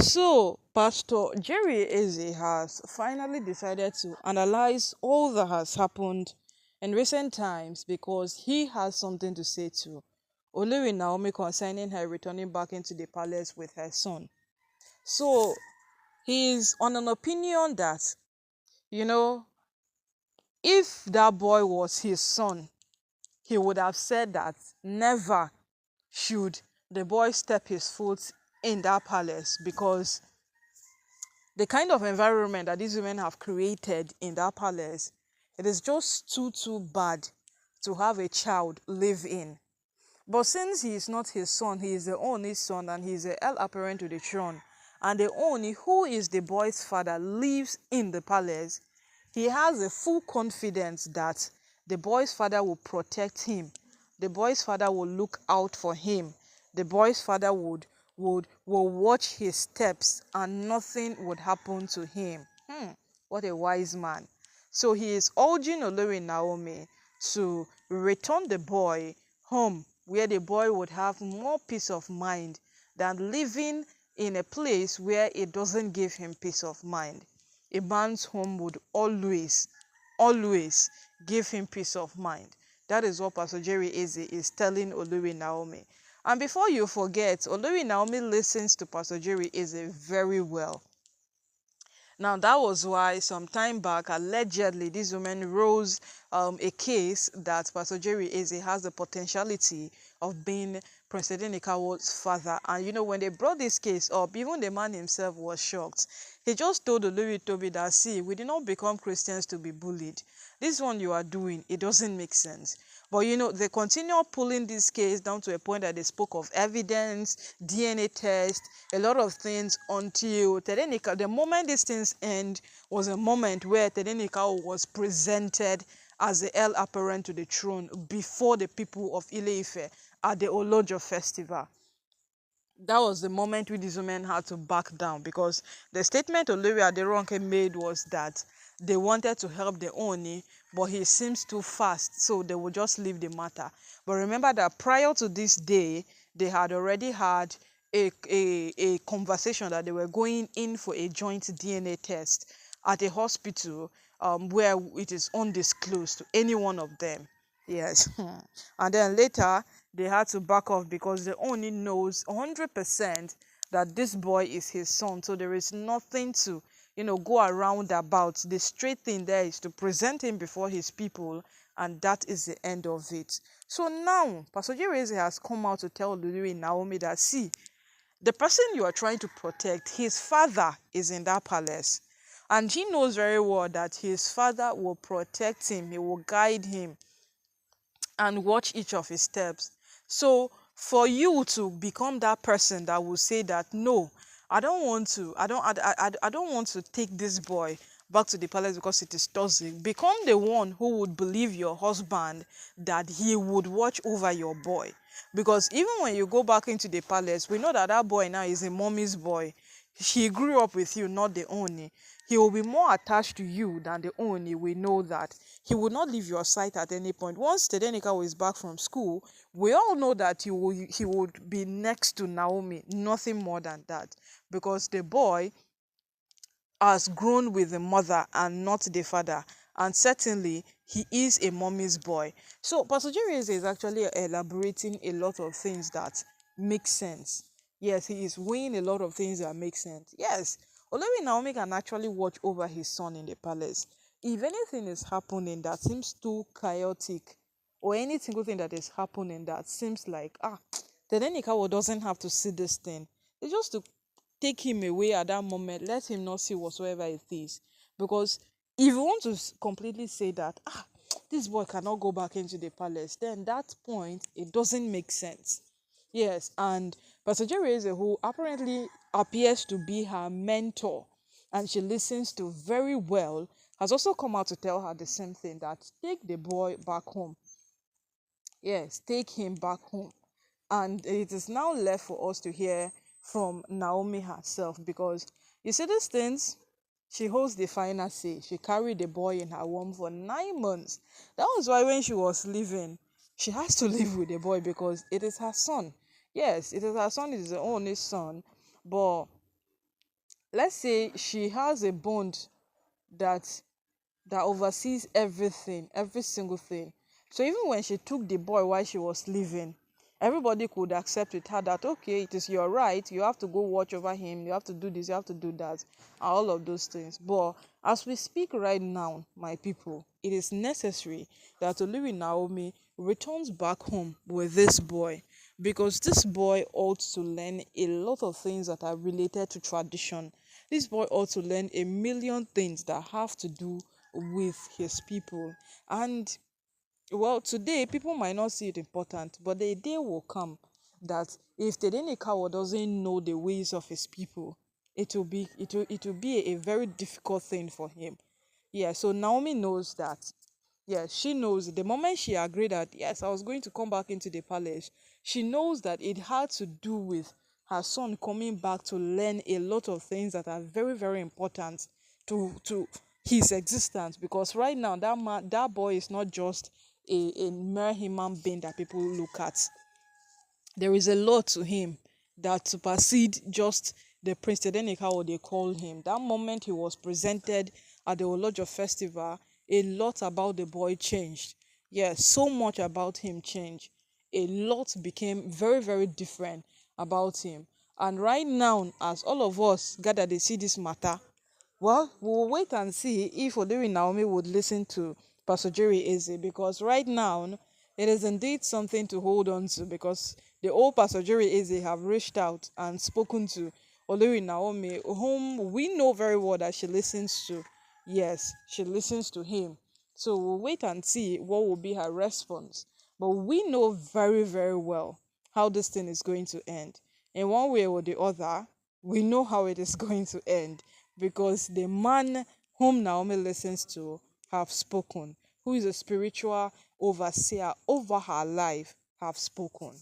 So, Pastor Jerry Eze has finally decided to analyze all that has happened in recent times because he has something to say to Olori Naomi concerning her returning back into the palace with her son. So, he is on an opinion that, you know, if that boy was his son, he would have said that never should the boy step his foot in that palace because the kind of environment that these women have created in that palace, it is just too bad to have a child live in. But since he is not his son, he is the only son and he is the heir apparent to the throne, and the only who is the boy's father lives in the palace, he has a full confidence that the boy's father will protect him. The boy's father will look out for him. The boy's father will watch his steps and nothing would happen to him. What a wise man. So he is urging Olori Naomi to return the boy home where the boy would have more peace of mind than living in a place where it doesn't give him peace of mind. A man's home would always give him peace of mind. That is what Pastor Jerry Eze is telling Olori Naomi. And before you forget, Olori Naomi listens to Pastor Jerry Eze very well. Now, that was why some time back, allegedly, this woman rose a case that Pastor Jerry Eze has the potentiality of being President Nikawo's father. And when they brought this case up, even the man himself was shocked. He just told Olori Toby that, see, we did not become Christians to be bullied. This one you are doing, it doesn't make sense. But they continue pulling this case down to a point that they spoke of evidence, DNA test, a lot of things until Tedenika. The moment these things end was a moment where Tedenika was presented as the heir apparent to the throne before the people of Ile-Ife at the Olojo festival. That was the moment where these women had to back down because the statement Olori Aderonke made was that they wanted to help the Oni, but he seems too fast, so they would just leave the matter. But remember that prior to this day, they had already had a conversation that they were going in for a joint DNA test at a hospital where it is undisclosed to any one of them. Yes. And then later, they had to back off because they only knows 100% that this boy is his son. So there is nothing to, go around about. The straight thing there is to present him before his people, and that is the end of it. So now, Pastor Jerezi has come out to tell Olori Naomi that, see, the person you are trying to protect, his father is in that palace. And he knows very well that his father will protect him, he will guide him, and watch each of his steps. So for you to become that person that will say that no, I don't want to take this boy back to the palace because it is toxic. Become the one who would believe your husband that he would watch over your boy. Because even when you go back into the palace, we know that that boy now is a mommy's boy. He grew up with you, not the Oni. He will be more attached to you than the Oni. We know that. He will not leave your sight at any point. Once Tedenika is back from school, we all know that he would be next to Naomi, nothing more than that. Because the boy has grown with the mother and not the father. And certainly, he is a mommy's boy. So, Pastor Jerry is actually elaborating a lot of things that make sense. Yes, he is weighing a lot of things that make sense. Yes, Olori Naomi can actually watch over his son in the palace. If anything is happening that seems too chaotic, or any single thing that is happening that seems like, then Enikawo doesn't have to see this thing. It's just to take him away at that moment, let him not see whatsoever it is. Because if you want to completely say that, this boy cannot go back into the palace, then that point, it doesn't make sense. Yes, and Pastor Jerry is who apparently appears to be her mentor and she listens to very well, has also come out to tell her the same thing, that take the boy back home. Yes, take him back home. And it is now left for us to hear from Naomi herself because you see these things, she holds the final say. She carried the boy in her womb for 9 months. That was why when she was leaving, she has to live with the boy because it is her son. Yes, it is her son, it is her only son. But let's say she has a bond that oversees everything, every single thing. So even when she took the boy while she was leaving, everybody could accept with her that okay, it is your right, you have to go watch over him, you have to do this, you have to do that, and all of those things. But as we speak right now, my people, it is necessary that Olori Naomi returns back home with this boy, because this boy ought to learn a lot of things that are related to tradition. This boy ought to learn a million things that have to do with his people. And well, today people might not see it important, but the day will come that if Tedenekawo doesn't know the ways of his people, it will be a very difficult thing for him. Yeah, so Naomi knows that. Yeah, she knows the moment she agreed that yes, I was going to come back into the palace, she knows that it had to do with her son coming back to learn a lot of things that are very, very important to his existence. Because right now that boy is not just a mere human being that people look at. There is a lot to him that supersede just the Prince Tedeneka, what they call him. That moment he was presented at the Olojo festival, a lot about the boy changed. Yes, so much about him changed. A lot became very, very different about him. And right now, as all of us gather to see this matter, well, we'll wait and see if Olori Naomi would listen to Pastor Jerry Eze, because right now it is indeed something to hold on to, because the old Pastor Jerry Eze have reached out and spoken to Olori Naomi, whom we know very well that she listens to. Yes, she listens to him. So we'll wait and see what will be her response. But we know very, very well how this thing is going to end. In one way or the other, we know how it is going to end, because the man whom Naomi listens to have spoken, who is a spiritual overseer over her life, have spoken.